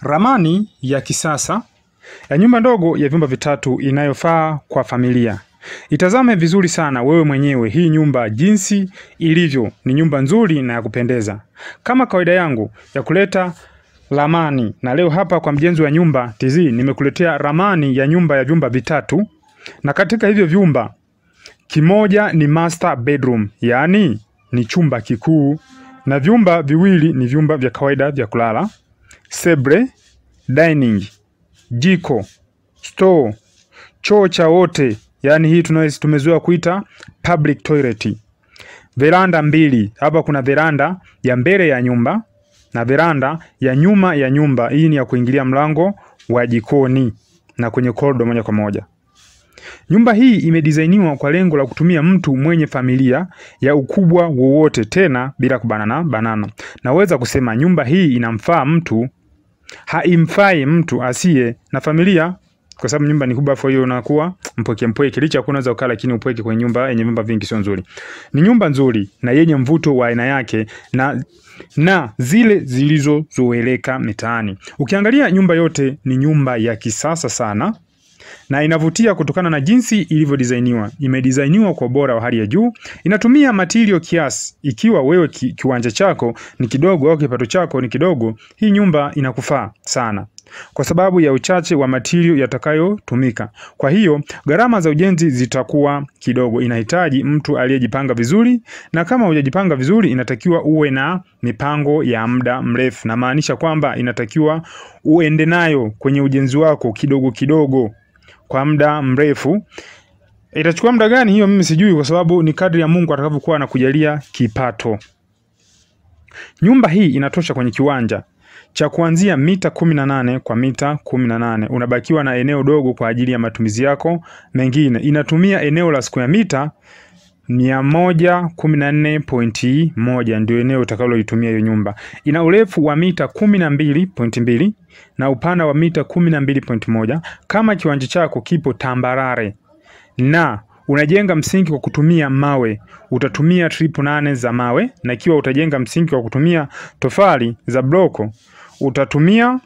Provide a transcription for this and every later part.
Ramani ya kisasa ya nyumba ndogo ya vyumba vitatu inayofaa kwa familia. Itazame vizuri sana wewe mwenyewe hii nyumba jinsi ilivyo, ni nyumba nzuri na ya kupendeza. Kama kawaida yangu ya kuleta ramani, na leo hapa kwa Mjenzi wa Nyumba TZ nimekuletea ramani ya nyumba ya vyumba vitatu, na katika hivyo vyumba kimoja ni master bedroom, yani ni chumba kikuu, na vyumba viwili ni vyumba vya kawaida vya kulala, sebre, dining, jiko, store, choo cha wote, yani hii tumezoea kuita public toilet. Veranda mbili, hapa kuna veranda ya mbele ya nyumba na veranda ya nyuma ya nyumba. Hii ni ya kuingilia mlango wa jikoni na kwenye corridor moja kwa moja. Nyumba hii imedesigniwa kwa lengo la kutumia mtu mwenye familia ya ukubwa wowote, tena bila kubanana. Naweza kusema nyumba hii inamfaa mtu, haimfai mtu asiye na familia, kwa sababu nyumba ni kubwa, kwa hiyo unakuwa mpweke. Licha kuna unaweza ukala, lakini upweke kwenye nyumba yenye vyumba vingi sio nzuri. Ni nyumba nzuri na yenye mvuto wa aina yake na zile zilizozoeleka mitaani. Ukiangalia nyumba yote ni nyumba ya kisasa sana na inavutia kutokana na jinsi ilivyodesigniwa. Imedesigniwa kwa bora wa hali ya juu. Inatumia material kiasi. Ikiwa wewe kiwanja chako ni kidogo au kipato chako ni kidogo, hii nyumba inakufaa sana kwa sababu ya uchache wa material yatakayotumika. Kwa hiyo gharama za ujenzi zitakuwa kidogo. Inahitaji mtu aliyejipanga vizuri, na kama hujajipanga vizuri inatakiwa uwe na mipango ya muda mrefu. Na maanisha kwamba inatakiwa uende nayo kwenye ujenzi wako kidogo kwa muda mrefu. Itachukua muda gani hiyo mimi sijui, kwa sababu ni kadri ya Mungu atakavyokuwa anakujalia kipato. Nyumba hii inatosha kwenye kiwanja cha kuanzia mita 18 kwa mita 18. Unabakiwa na eneo dogo kwa ajili ya matumizi yako mengine. Inatumia eneo la square mita 114.1, ndio eneo utakaloitumia hiyo nyumba. Ina urefu wa mita 12.2 na upana wa mita 12.1. Kama kiwanja chako kipo tambarare na unajenga msingi kwa kutumia mawe, utatumia triple 8 za mawe, na ikiwa utajenga msingi kwa kutumia tofali za bloko, utatumia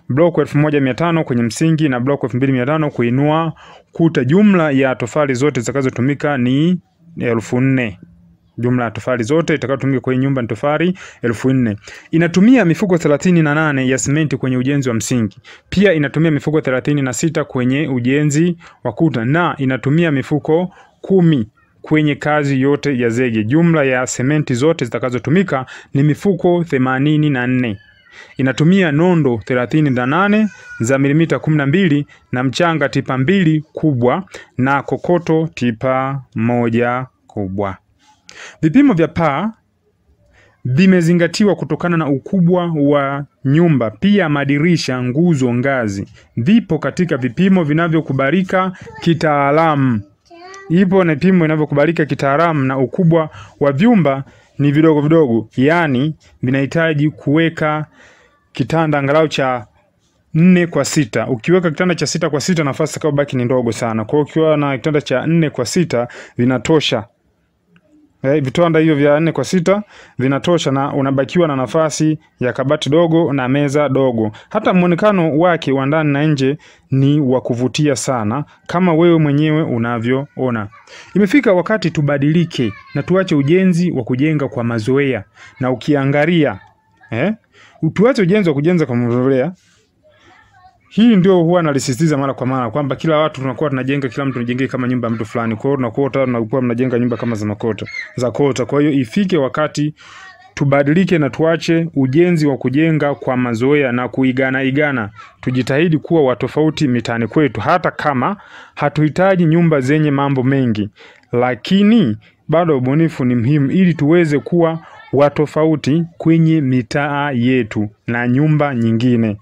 bloko 1500 kwenye msingi na bloko 2500 kuinua kuta. Jumla ya tofali zote zitakazotumika ni 1400. Jumla ya tofali zote itakayotumika kwenye nyumba ni tofali 1400. Inatumia mifuko 38 ya simenti kwenye ujenzi wa msingi. Pia inatumia mifuko 36 kwenye ujenzi wa kuta, na inatumia mifuko 10 kwenye kazi yote ya zege. Jumla ya sementi zote zitakazotumika ni mifuko 84. Inatumia nondo 38 za milimita 12 na mchanga tipa 2 kubwa na kokoto tipa 1 kubwa. Vipimo vya paa vimezingatiwa kutokana na ukubwa wa nyumba. Pia madirisha, nguzo, ngazi vipo katika vipimo vinavyokubalika kitaalamu. Ipo na vipimo vinavyokubalika kitaalamu, na ukubwa wa vyumba ni vidogo, yani vinahitaji kuweka kitanda angalau cha 4 kwa 6. Ukiweka kitanda cha 6 kwa 6 nafasi kwa baki ni ndogo sana. Kwa hiyo ukiwa na kitanda cha 4 kwa 6 vinatosha. Vitanda hivyo vya 4 kwa 6 vinatosha, na unabakiwa na nafasi ya kabati dogo na meza dogo. Hata muonekano wake wa ndani na nje ni wa kuvutia sana, kama wewe mwenyewe unavyoona. Imefika wakati tubadilike na tuache ujenzi wa kujenga kwa mazoea. Na ukiangalia tuache ujenzi wa kujenga kwa mazoea. Hii ndio huwa nalisisitiza mara kwa mara kwamba kila watu tunakuwa tunajenga, kila mtu anajengea kama nyumba ya mtu fulani. Kwa hiyo tunakuwa mnajenga nyumba kama za kota. Kwa hiyo ifike wakati tubadilike na tuache ujenzi wa kujenga kwa mazoea na kuigana. Tujitahidi kuwa watofauti mitaani kwetu, hata kama hatuhitaji nyumba zenye mambo mengi, lakini bado ubunifu ni muhimu ili tuweze kuwa watofauti kwenye mitaa yetu na nyumba nyingine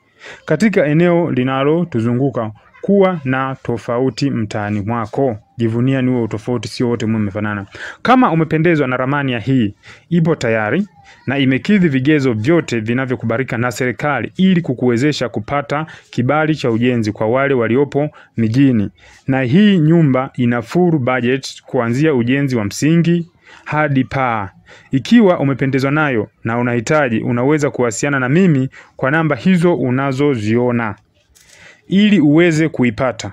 katika eneo linalo tuzunguka. Kuwa na tofauti mtaani mwako. Jivunia ni wewe tofauti, sio wote mmefanana. Kama umependezwa na ramani ya hii, ipo tayari na imekidhi vigezo vyote vinavyokubalika na serikali ili kukuwezesha kupata kibali cha ujenzi kwa wale waliopo mijini. Na hii nyumba ina full budget kuanzia ujenzi wa msingi, hadi paa. Ikiwa umependezwa nayo na unahitaji, unaweza kuwasiliana na mimi kwa namba hizo unazoziona ili uweze kuipata,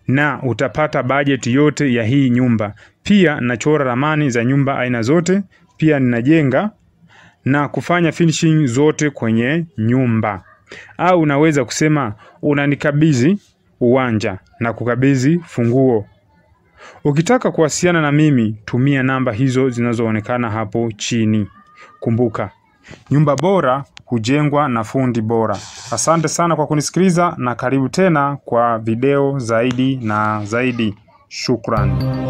na utapata bajeti yote ya hii nyumba. Pia nachora ramani za nyumba aina zote, pia ninajenga na kufanya finishing zote kwenye nyumba. Au unaweza kusema unanikabidhi uwanja na kukabidhi funguo. Ukitaka kuwasiliana na mimi, tumia namba hizo zinazoonekana hapo chini. Kumbuka, nyumba bora hujengwa na fundi bora. Asante sana kwa kunisikiliza na karibu tena kwa video zaidi na zaidi. Shukrani.